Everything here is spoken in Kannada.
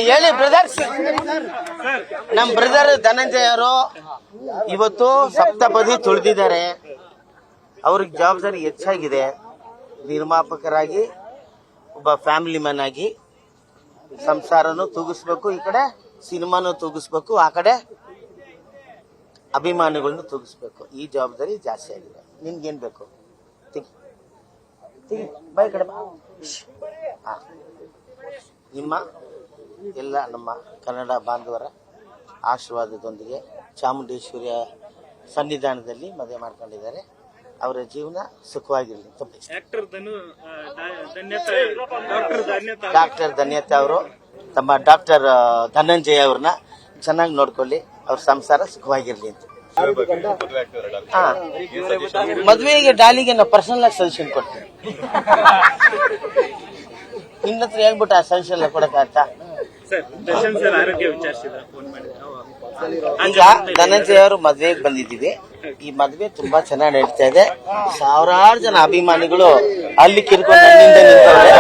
ಹೇಳಿ ಬ್ರದರ್ಸ್. ನಮ್ ಬ್ರದರ್ ಧನಂಜಯ ಅವರು ಇವತ್ತು ಸಪ್ತಪದಿ ತುಳಿದಿದ್ದಾರೆ. ಅವ್ರಿಗೆ ಜವಾಬ್ದಾರಿ ಹೆಚ್ಚಾಗಿದೆ. ನಿರ್ಮಾಪಕರಾಗಿ, ಒಬ್ಬ ಫ್ಯಾಮಿಲಿ ಮ್ಯಾನ್ ಆಗಿ ಸಂಸಾರನು ತೂಗಿಸ್ಬೇಕು, ಈ ಕಡೆ ಸಿನಿಮಾನು ತೂಗಿಸ್ಬೇಕು, ಆ ಕಡೆ ಅಭಿಮಾನಿಗಳನ್ನ ತೂಗಿಸ್ಬೇಕು. ಈ ಜವಾಬ್ದಾರಿ ಜಾಸ್ತಿ ಆಗಿದೆ. ನಿನ್ಗೇನ್ ಬೇಕು? ಬಾಯ್ ಕಡೆ ಬಾ. ನಿಮ್ಮ ಎಲ್ಲ ನಮ್ಮ ಕನ್ನಡ ಬಾಂಧವರ ಆಶೀರ್ವಾದದೊಂದಿಗೆ ಚಾಮುಂಡೇಶ್ವರಿಯ ಸನ್ನಿಧಾನದಲ್ಲಿ ಮದುವೆ ಮಾಡ್ಕೊಂಡಿದ್ದಾರೆ. ಅವರ ಜೀವನ ಸುಖವಾಗಿರಲಿ. ಡಾಕ್ಟರ್ ಧನ್ಯತಾ ಅವರು ತಮ್ಮ ಡಾಕ್ಟರ್ ಧನಂಜಯ ಅವ್ರನ್ನ ಚೆನ್ನಾಗಿ ನೋಡ್ಕೊಳ್ಳಿ, ಅವ್ರ ಸಂಸಾರ ಸುಖವಾಗಿರ್ಲಿ ಅಂತ. ಮದುವೆಗೆ ಡಾಲಿಗೆ ನಾವು ಪರ್ಸನಲ್ ಆಗಿ ಸಜೆಷನ್ ಕೊಡ್ತೀವಿ. ನಿನ್ನ ಹತ್ರ ಹೇಳ್ಬಿಟ್ಟು ಆ ಸಜೆಷನ್ ಕೊಡಕ್ಕಾಗತ್ತಾ? ಈಗ ಧನಂಜಯ ಅವರು ಮದ್ವೆಗೆ ಬಂದಿದ್ದೀವಿ. ಈ ಮದ್ವೆ ತುಂಬಾ ಚೆನ್ನಾಗಿ ನಡೀತಾ ಇದೆ. ಸಾವಿರಾರು ಜನ ಅಭಿಮಾನಿಗಳು ಅಲ್ಲಿ ಕಿರ್ಕೊಂಡು ನನ್ನಿಂದ ನಿಂತವ್ರೆ.